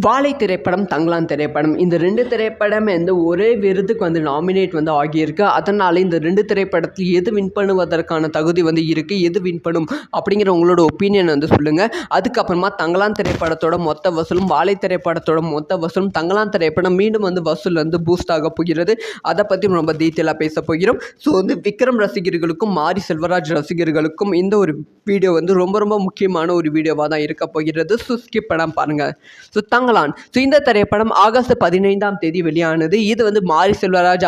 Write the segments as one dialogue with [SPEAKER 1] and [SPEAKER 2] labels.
[SPEAKER 1] வாழை திரைப்படம், தங்கலான் திரைப்படம் இந்த 2 திரைப்படம் ஒரே விருதுக்கு நாமினேட் ஆகியிருக்கு. அதனால இந்த 2 திரைப்படத்தில் எது வின் பண்ணுவதற்கான தகுதி இருக்குது, எது வின் பண்ணும் அப்படிங்கிற உங்களோட ஒப்பீனியன் சொல்லுங்கள். அதுக்கப்புறமா தங்கலான் திரைப்படத்தோட மொத்த வசூலும், வாழை திரைப்படத்தோட மொத்த வசூலும், தங்கலான் திரைப்படம் மீண்டும் வசூல் பூஸ்ட் ஆக போகிறது. அதை பற்றி ரொம்ப டீட்டெயிலாக பேச போகிறோம். ஸோ விக்ரம் ரசிகர்களுக்கும் மாரி செல்வராஜ் ரசிகர்களுக்கும் இந்த ஒரு வீடியோ ரொம்ப ரொம்ப முக்கியமான ஒரு வீடியோவாக தான் இருக்க போகிறது. ஸோ ஸ்கிப் பண்ணாமல் பாருங்கள். ஸோ தங்கலான் இந்த திரைப்படம் ஆகஸ்ட் 15ஆம் தேதி வெளியானது. இது மாரி செல்வராஜ்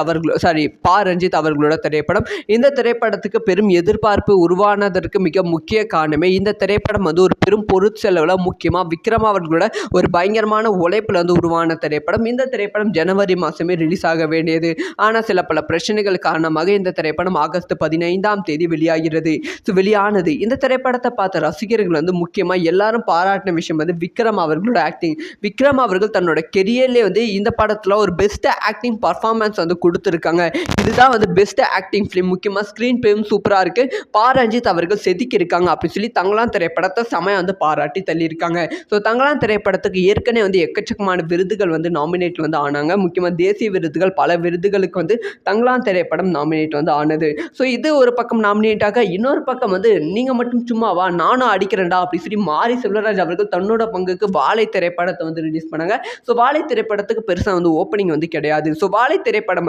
[SPEAKER 1] பா ரஞ்சித் அவர்களோட திரைப்படம். இந்த திரைப்படத்துக்கு பெரும் எதிர்பார்ப்பு உருவானதற்கு மிக முக்கிய காரணமே இந்த திரைப்படம் ஒரு பெரும் பொருட்செலவில் முக்கியமாக விக்ரம் அவர்களோட ஒரு பயங்கரமான உழைப்பில் உருவான திரைப்படம். இந்த திரைப்படம் ஜனவரி மாதமே ரிலீஸ் ஆக வேண்டியது. ஆனால் சில பல பிரச்சனைகள் காரணமாக இந்த திரைப்படம் ஆகஸ்ட் 15ஆம் தேதி வெளியானது. இந்த திரைப்படத்தை பார்த்த ரசிகர்கள் முக்கியமாக எல்லாரும் பாராட்டின விஷயம் விக்ரம் அவர்களோட ஆக்டிங். விக்ரம் அவர்கள் தன்னோட கெரியர்லேயே இந்த படத்தில் ஒரு பெஸ்ட் ஆக்டிங் பர்ஃபார்மன்ஸ் கொடுத்துருக்காங்க. இதுதான் பெஸ்ட் ஆக்டிங் ஃபிலிம். முக்கியமாக ஸ்க்ரீன் பிளேயும் சூப்பராக இருக்குது. பா ரஞ்சித் அவர்கள் செதுக்கியிருக்காங்க அப்படின்னு சொல்லி தங்கலான் திரைப்படத்தை செமையாக பாராட்டி தள்ளியிருக்காங்க. ஸோ தங்கலான் திரைப்படத்துக்கு ஏற்கனவே எக்கச்சக்கமான விருதுகள் நாமினேட் ஆனாங்க. முக்கியமாக தேசிய விருதுகள் பல விருதுகளுக்கு தங்கலான் திரைப்படம் நாமினேட் ஆனது. ஸோ இது ஒரு பக்கம் நாமினேட் ஆக, இன்னொரு பக்கம் நீங்கள் மட்டும் சும்மாவா நானும் அடிக்கிறேன்டா அப்படின்னு சொல்லி மாரி செல்வராஜ் அவர்கள் தன்னோட பங்குக்கு வாழை திரைப்படத்தை ரிலீஸ் பண்ணாங்க. ஸோ வாழை திரைப்படத்துக்கு பெருசாக ஓப்பனிங் கிடையாது. ஸோ வாழை திரைப்படம்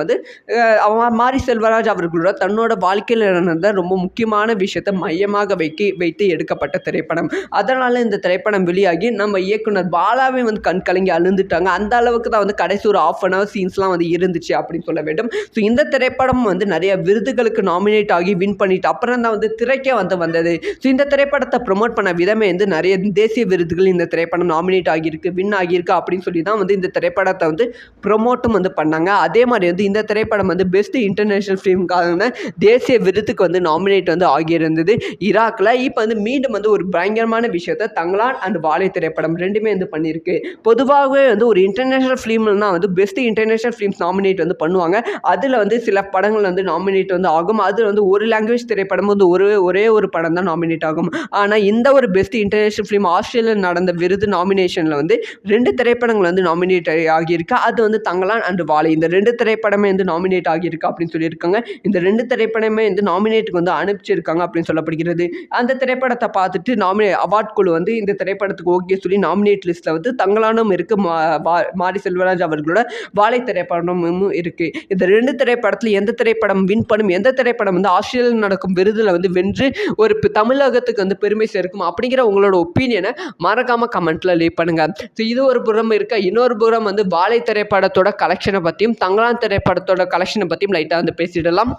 [SPEAKER 1] மாரி செல்வராஜ் அவர்களோட தன்னோட வாழ்க்கையில் நடந்த ரொம்ப முக்கியமான விஷயத்தை மையமாக வைத்து எடுக்கப்பட்ட திரைப்படம். அதனால் இந்த திரைப்படம் வெளியாகி நம்ம இயக்குனர் பாலாவே கண் கலங்கி அழுந்துட்டாங்க. அந்த அளவுக்கு தான் கடைசி ஒரு ½ சீன்ஸ்லாம் இருந்துச்சு அப்படின்னு சொல்ல வேண்டும். ஸோ இந்த திரைப்படம் நிறைய விருதுகளுக்கு நாமினேட் ஆகி வின் பண்ணிட்டு அப்புறம் தான் திரைக்கே வந்தது. ஸோ இந்த திரைப்படத்தை ப்ரொமோட் பண்ண விதமே நிறைய தேசிய விருதுகள் இந்த திரைப்படம் நாமினேட் ஆகியிருக்கு, வின் ஆகியிருக்கு அப்படின்னு சொல்லி தான் இந்த திரைப்படத்தை ப்ரொமோட்டும் பண்ணாங்க. அதே மாதிரி இந்த திரைப்படம் பெஸ்ட் இன்டர்நேஷனல் ஃபிலிம்கான தேசிய விருதுக்கு நாமினேட் ஆகியிருந்தது ஈராக்கில். இப்போ மீண்டும் ஒரு பயங்கரமான விஷயத்தை தங்கலான் அண்ட் வாழை திரைப்படம் ரெண்டுமே பண்ணியிருக்கு. பொதுவாகவே ஒரு இன்டர்நேஷனல் ஃபிலிம்னா பெஸ்ட் இன்டர்நேஷனல் ஃபிலிம்ஸ் நாமினேட் பண்ணுவாங்க. அதில் சில படங்கள் நாமினேட் ஆகும். அதில் ஒரு லாங்குவேஜ் திரைப்படம் ஒரே ஒரு படம் தான் நாமினேட் ஆகும். ஆனால் இந்த ஒரு பெஸ்ட் இன்டர்நேஷனல் ஃபிலிம் ஆஸ்திரேலியாவில் நடந்த விருது நாமினேஷனில் 2 திரைப்படங்கள் நாமினேட் ஆகியிருக்கு. அது தங்கலான் அண்ட் வாழை இந்த 2 திரைப்படமே நாமினேட் ஆகியிருக்கு அப்படின்னு சொல்லியிருக்காங்க. இந்த 2 திரைப்படமே அனுப்பிச்சிருக்காங்க அனுப்பிச்சிருக்காங்க அப்படின்னு சொல்லப்படுகிறது. அந்த திரைப்படத்தை பார்த்துட்டு அவார்ட் குழு இந்த திரைப்படத்துக்கு ஓகே சொல்லி நாமினேட் லிஸ்ட்டில் தங்கலானும் இருக்கு, மாரி செல்வராஜ் அவர்களோட வாழை திரைப்படமும் இருக்கு. இந்த 2 திரைப்படத்தில் எந்த திரைப்படம் வின் பண்ணும், எந்த திரைப்படம் ஆஸ்திரேலியாவில் நடக்கும் விருதில் வென்று ஒரு தமிழகத்துக்கு பெருமை சேர்க்கும் அப்படிங்கிற உங்களோட ஒப்பீனியனை மறக்காம கமெண்ட்ல லீவ் பண்ணுங்க. ஸோ இது ஒரு புறம் இருக்க, இன்னொரு புறம் வாழை திரைப்படத்தோட கலெக்ஷனை பற்றியும் தங்கலான் திரைப்படத்தோட கலெக்ஷனை பற்றியும் லைட்டாக பேசிடலாம்.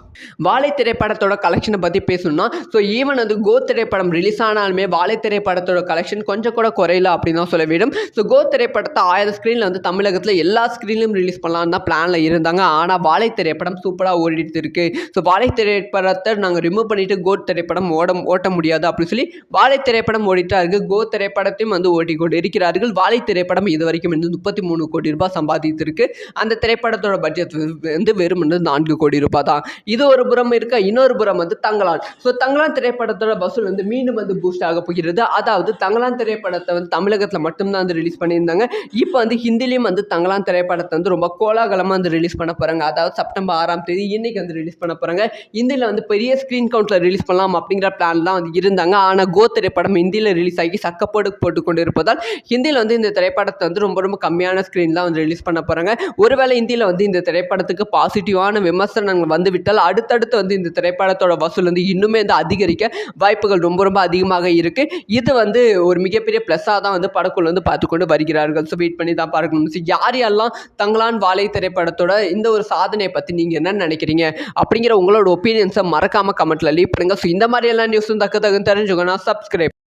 [SPEAKER 1] வாழை திரைப்படத்தோட கலெக்ஷனை பற்றி பேசணும்னா, ஸோ ஈவன் கோ திரைப்படம் ரிலீஸ் ஆனாலுமே வாழை திரைப்படத்தோட கலெக்ஷன் கொஞ்சம் கூட குறையல அப்படின்னு தான் சொல்ல வேண்டும். ஸோ கோ திரைப்படத்தை 1000 ஸ்க்ரீனில் தமிழகத்தில் எல்லா ஸ்க்ரீன்லையும் ரிலீஸ் பண்ணலான்னு தான் பிளானில் இருந்தாங்க. ஆனால் வாழை திரைப்படம் சூப்பராக ஓடிட்டு இருக்கு. ஸோ வாழை திரைப்படத்தை நாங்கள் ரிமூவ் பண்ணிட்டு கோ திரைப்படம் ஓட்ட முடியாது அப்படின்னு சொல்லி வாழை திரைப்படம் ஓடிட்டா இருக்கு. கோ திரைப்படத்தையும் ஓட்டி கொண்டு இருக்கிறார்கள். வாழை திரைப்படம் இது வரைக்கும் 33 கோடி ரூபாய் சம்பாதித்திருக்கு. அந்த திரைப்படத்தோட பட்ஜெட் வெறும் 4 கோடி ரூபாய் தான். இது ஒரு புறம் இருக்க, இன்னொரு புறம் தங்கலான். ஸோ தங்கலான் திரைப்படத்தோட வசூல் மீண்டும் பூஸ்ட் ஆக போகிறது. அதாவது தங்கலான் திரைப்படத்தை தமிழகத்தில் மட்டும்தான் ரிலீஸ் பண்ணியிருந்தாங்க. இப்போ ஹிந்திலையும் தங்கலான் திரைப்படத்தை ரொம்ப கோலாகலமாக ரிலீஸ் பண்ண போகிறாங்க. அதாவது செப்டம்பர் 6ஆம் தேதி இன்னைக்கு ரிலீஸ் பண்ண போகிறாங்க. ஹிந்தியில் பெரிய ஸ்க்ரீன் கவுண்ட்டில் ரிலீஸ் பண்ணலாம் அப்படிங்கிற பிளான் தான் இருந்தாங்க. ஆனால் கோ திரைப்படம் ஹிந்தியில் ரிலீஸ் ஆகி போட்டு கொண்டு இருப்பதால் ஹிந்தியில் இந்த திரைப்படத்தை ரொம்ப ரொம்ப கம்மியான ஸ்க்ரீன் தான் ரிலீஸ் பண்ண போகிறாங்க. ஒருவேளை ஹிந்தியில் இந்த திரைப்படத்துக்கு பாசிட்டிவான விமர்சனங்கள் வந்துவிட்டால் அடுத்தடுத்து இந்த திரைப்படத்தோட வசூல் இன்னுமே அதிகரிக்க வாய்ப்புகள் ரொம்ப ரொம்ப அதிகமாக இருக்கு. இது ஒரு மிகப்பெரிய ப்ளஸ்ஸாக தான் படக்குழு பார்த்துக்கொண்டு வருகிறார்கள். ஸோ வெயிட் பண்ணி தான் பார்க்கணும். ஸோ யாரெல்லாம் தங்கலான் வாழை திரைப்படத்தோட இந்த ஒரு சாதனையை பற்றி நீங்கள் என்ன நினைக்கிறீங்க அப்படிங்கிற உங்களோட ஒப்பீனியன்ஸை மறக்காம கமெண்ட்ல லீவ் பண்ணுங்க. ஸோ இந்த மாதிரி எல்லாம் நியூஸும் தக்க தெரிஞ்சுக்கணும். சப்ஸ்கிரைப்.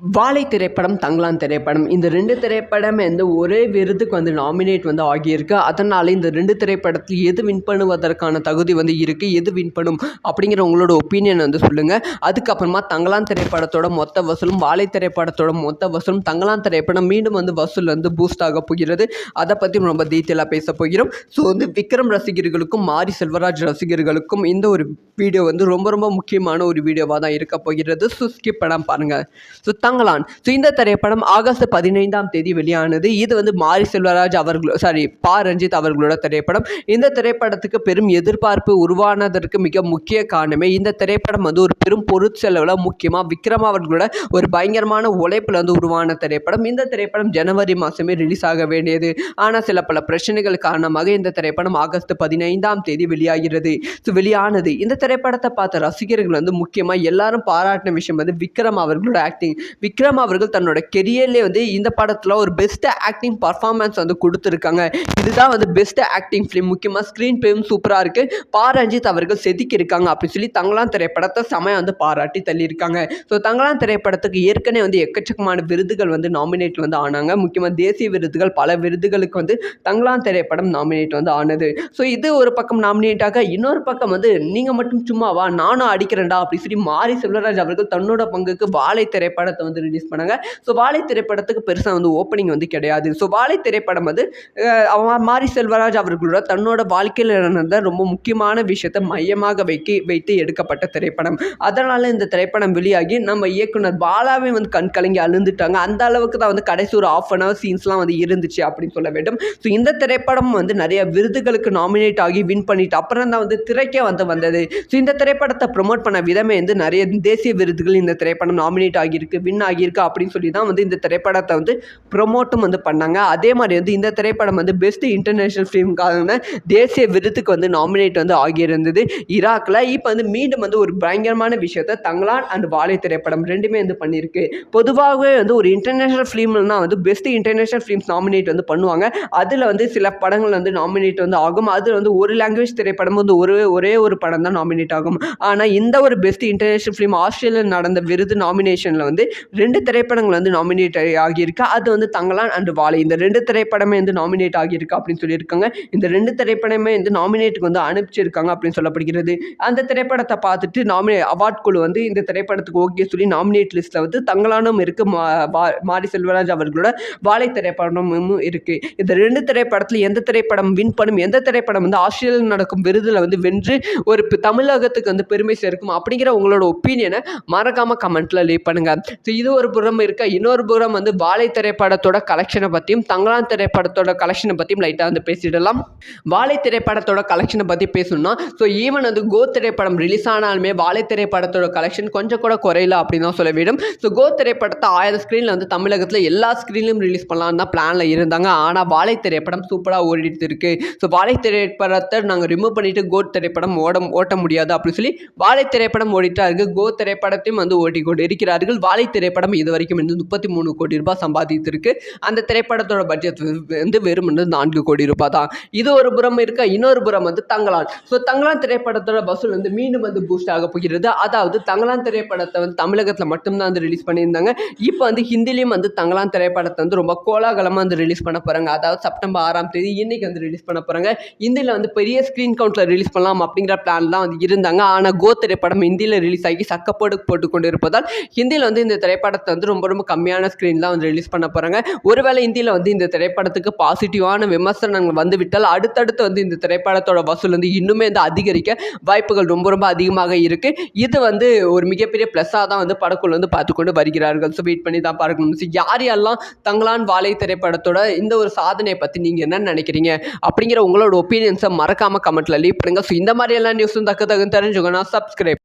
[SPEAKER 1] வாழை திரைப்படம், தங்கலான் திரைப்படம் இந்த 2 திரைப்படம் ஒரே விருதுக்கு நாமினேட் ஆகியிருக்கு. அதனால் இந்த 2 திரைப்படத்தில் எது வின் பண்ணுவதற்கான தகுதி இருக்குது, எது வின் பண்ணும் அப்படிங்கிற உங்களோட ஒப்பீனியன் சொல்லுங்கள். அதுக்கப்புறமா தங்கலான் திரைப்படத்தோட மொத்த வசூலும், வாழை திரைப்படத்தோட மொத்த வசூலும், தங்கலான் திரைப்படம் மீண்டும் வசூல் பூஸ்ட் ஆக போகிறது. அதை பற்றி ரொம்ப டீட்டெயிலாக பேச போகிறோம். ஸோ விக்ரம் ரசிகர்களுக்கும் மாரி செல்வராஜ் ரசிகர்களுக்கும் இந்த ஒரு வீடியோ ரொம்ப ரொம்ப முக்கியமான ஒரு வீடியோவாக தான் இருக்க போகிறது. ஸோ ஸ்கிப் பண்ணாமல் பாருங்கள். ஸோ தங்கலான். ஸோ இந்த திரைப்படம் ஆகஸ்ட் 15ஆம் தேதி வெளியானது. இது வந்து மாரி செல்வராஜ் பா ரஞ்சித் அவர்களோட திரைப்படம். இந்த திரைப்படத்துக்கு பெரும் எதிர்பார்ப்பு உருவானதற்கு மிக முக்கிய காரணமே இந்த திரைப்படம் வந்து ஒரு பெரும் பொருட்செலவில் முக்கியமாக விக்ரம் அவர்களோட ஒரு பயங்கரமான உழைப்பில் வந்து உருவான திரைப்படம். இந்த திரைப்படம் ஜனவரி மாதமே ரிலீஸ் ஆக வேண்டியது. ஆனால் சில பல பிரச்சனைகள் காரணமாக இந்த திரைப்படம் ஆகஸ்ட் 15ஆம் தேதி வெளியானது. இந்த திரைப்படத்தை பார்த்த ரசிகர்கள் வந்து முக்கியமாக எல்லாரும் பாராட்டின விஷயம் வந்து விக்ரம் அவர்களோட ஆக்டிங். விக்ரம் அவர்கள் தன்னோட கெரியர்லேயே வந்து இந்த படத்தில் ஒரு பெஸ்ட் ஆக்டிங் பர்ஃபார்மன்ஸ் வந்து கொடுத்துருக்காங்க. இதுதான் வந்து பெஸ்ட் ஆக்டிங் ஃபிலிம். முக்கியமாக ஸ்க்ரீன் பிளேயும் சூப்பராக இருக்குது. பா ரஞ்சித் அவர்கள் செதுக்கியிருக்காங்க அப்படின்னு சொல்லி தங்கலான் திரைப்படத்தை செமையாக வந்து பாராட்டி தள்ளியிருக்காங்க. ஸோ தங்கலான் திரைப்படத்துக்கு ஏற்கனவே வந்து எக்கச்சக்கமான விருதுகள் வந்து நாமினேட் வந்து ஆனாங்க. முக்கியமாக தேசிய விருதுகள் பல விருதுகளுக்கு வந்து தங்கலான் திரைப்படம் நாமினேட் வந்து ஆனது. ஸோ இது ஒரு பக்கம் நாமினேட் ஆக, இன்னொரு பக்கம் வந்து நீங்கள் மட்டும் சும்மாவா நானும் அடிக்கிறேன்டா அப்படின்னு சொல்லி மாரி செல்வராஜ் அவர்கள் தன்னோட பங்குக்கு வாழை திரைப்படத்தை வந்து ரிலீஸ் பண்ணாங்க. ஸோ வாழை திரைப்படத்துக்கு பெருசாக வந்து ஓப்பனிங் வந்து கிடையாது. ஸோ வாழை திரைப்படம் வந்து மாரி செல்வராஜ் அவர்களோட தன்னோட வாழ்க்கையில் நடந்த ரொம்ப முக்கியமான விஷயத்தை மையமாக வைத்து எடுக்கப்பட்ட திரைப்படம். அதனால் இந்த திரைப்படம் வெளியாகி நம்ம இயக்குனர் பாலாவே வந்து கண் கலங்கி அழுந்துட்டாங்க. அந்த அளவுக்கு தான் வந்து கடைசி ஒரு ½ சீன்ஸ்லாம் வந்து இருந்துச்சு அப்படின்னு சொல்ல வேண்டும். ஸோ இந்த திரைப்படம் வந்து நிறைய விருதுகளுக்கு நாமினேட் ஆகி வின் பண்ணிட்டு அப்புறம் தான் வந்து திரைக்கே வந்தது. ஸோ இந்த திரைப்படத்தை ப்ரொமோட் பண்ண விதமே வந்து நிறைய தேசிய விருதுகள் இந்த திரைப்படம் நாமினேட் ஆகியிருக்கு, வின் ஆகியிருக்கு அப்படின்னு சொல்லி தான் வந்து இந்த திரைப்படத்தை வந்து ப்ரொமோட்டும் வந்து பண்ணாங்க. அதே மாதிரி வந்து இந்த திரைப்படம் வந்து பெஸ்ட் இன்டர்நேஷனல் ஃபிலிம்கான தேசிய விருதுக்கு வந்து நாமினேட் வந்து ஆகியிருந்தது ஈராக்கில். இப்போ வந்து மீண்டும் வந்து ஒரு பயங்கரமான விஷயத்தை தங்கலான் அண்ட் வாழை திரைப்படம் ரெண்டுமே வந்து பண்ணியிருக்கு. பொதுவாகவே வந்து ஒரு இன்டர்நேஷனல் ஃபிலிம்னா வந்து பெஸ்ட் இன்டர்நேஷனல் ஃபிலிம்ஸ் நாமினேட் வந்து பண்ணுவாங்க. அதில் வந்து சில படங்கள் வந்து நாமினேட் வந்து ஆகும். அதில் வந்து ஒரு லாங்குவேஜ் திரைப்படம் வந்து ஒரே ஒரு படம் தான் நாமினேட் ஆகும். ஆனால் இந்த ஒரு பெஸ்ட் இன்டர்நேஷனல் ஃபிலிம் ஆஸ்திரேலியாவில் நடந்த விருது நாமினேஷனில் வந்து 2 திரைப்படங்கள் வந்து நாமினேட் ஆகியிருக்கு. அது வந்து தங்கலான் அண்ட் வாழை இந்த 2 திரைப்படமே வந்து நாமினேட் ஆகியிருக்கு அப்படின்னு சொல்லியிருக்காங்க. இந்த 2 திரைப்படமே வந்து நாமினேட்டுக்கு வந்து அனுப்பிச்சிருக்காங்க அப்படின்னு சொல்லப்படுகிறது. அந்த திரைப்படத்தை பார்த்துட்டு அவார்ட் குழு வந்து இந்த திரைப்படத்துக்கு ஓகே சொல்லி நாமினேட் லிஸ்ட்டில் வந்து தங்கலானும் இருக்குது, மாரி செல்வராஜ் அவர்களோட வாழை திரைப்படமும் இருக்குது. இந்த 2 திரைப்படத்தில் எந்த திரைப்படம் வின் பண்ணும், எந்த திரைப்படம் வந்து ஆஸ்திரேலியாவில் நடக்கும் விருதில் வந்து வென்று ஒரு தமிழகத்துக்கு வந்து பெருமை சேர்க்கும் அப்படிங்கிற உங்களோட ஒப்பீனியனை மறக்காமல் கமெண்ட்டில் லீவ் பண்ணுங்கள். ஸோ இது ஒரு புறம் இருக்க, இன்னொரு புறம் வந்து வாழை திரைப்படத்தோட கலெக்ஷனை பற்றியும் தங்கலான் திரைப்படத்தோட கலெக்ஷனை பற்றியும் லைட்டாக வந்து பேசிடலாம். வாழை திரைப்படத்தோட கலெக்ஷனை பற்றி பேசணும்னா ஸோ ஈவன் வந்து கோ திரைப்படம் ரிலீஸ் ஆனாலுமே வாழை திரைப்படத்தோட கலெக்ஷன் கொஞ்சம் கூட குறையல அப்படின்னு தான் சொல்ல வேண்டும். ஸோ கோ திரைப்படத்தை 1000 ஸ்க்ரீனில் வந்து தமிழகத்தில் எல்லா ஸ்க்ரீன்லையும் ரிலீஸ் பண்ணலான்னு தான் பிளானில் இருந்தாங்க. ஆனால் வாழை திரைப்படம் சூப்பராக ஓடிட்டு இருக்கு. ஸோ வாழை திரைப்படத்தை நாங்கள் ரிமூவ் பண்ணிவிட்டு கோ திரைப்படம் ஓட்ட முடியாது அப்படின்னு சொல்லி வாழை திரைப்படம் ஓடிட்டா இருக்கு. கோ திரைப்படத்தையும் வந்து ஓட்டிக்கொண்டு இருக்கிறார்கள். வாழை திரைப்படம் இது வரைக்கும் வந்து 33 கோடி ரூபாய் சம்பாதித்திருக்கு. அந்த திரைப்படத்தோட பட்ஜெட் வந்து வெறும் 4 கோடி ரூபாய் தான். இது ஒரு புறம் இருக்க, இன்னொரு புறம் வந்து தங்கலான். ஸோ தங்கலான் திரைப்படத்தோட வசூல் வந்து மீண்டும் வந்து பூஸ்ட் ஆக போகிறது. அதாவது தங்கலான் திரைப்படத்தை வந்து தமிழகத்தில் மட்டும்தான் வந்து ரிலீஸ் பண்ணியிருந்தாங்க. இப்போ வந்து ஹிந்திலையும் வந்து தங்கலான் திரைப்படத்தை வந்து ரொம்ப கோலாகலமாக வந்து ரிலீஸ் பண்ண போகிறாங்க. அதாவது செப்டம்பர் 6ஆம் தேதி இன்னைக்கு வந்து ரிலீஸ் பண்ண போகிறாங்க. ஹிந்தியில் வந்து பெரிய ஸ்க்ரீன் கவுண்ட்டில் ரிலீஸ் பண்ணலாம் அப்படிங்கிற பிளான்லாம் வந்து இருந்தாங்க. ஆனால் கோ திரைப்படம் ஹிந்தியில் ரிலீஸ் ஆகி போட்டு கொண்டு இருப்பதால் ஹிந்தியில் வந்து இந்த திரைப்படத்தை வந்து ரொம்ப ரொம்ப கம்மியான ஸ்க்ரீன் தான் வந்து ரிலீஸ் பண்ண போகிறாங்க. ஒருவேளை இந்தியில் வந்து இந்த திரைப்படத்துக்கு பாசிட்டிவான விமர்சனங்கள் வந்துவிட்டால் அடுத்தடுத்து வந்து இந்த திரைப்படத்தோட வசூல் வந்து இன்னுமே வந்து அதிகரிக்க வாய்ப்புகள் ரொம்ப ரொம்ப அதிகமாக இருக்குது. இது வந்து ஒரு மிகப்பெரிய ப்ளஸ்ஸாக தான் வந்து படக்குழு வந்து பார்த்துக்கொண்டு வருகிறார்கள். ஸோ வெயிட் பண்ணி தான் பார்க்கணும். ஸோ யாரெல்லாம் தங்கலான் வாழை திரைப்படத்தோட இந்த ஒரு சாதனையை பற்றி நீங்கள் என்ன நினைக்கிறீங்க அப்படிங்கிற உங்களோட ஒப்பீனியன்ஸை மறக்காமல் கமெண்ட்டில் லீவ் பண்ணுங்கள். ஸோ இந்த மாதிரி எல்லாம் நியூஸும் தக்க தெரிஞ்சுக்கணும். சப்ஸ்கிரைப்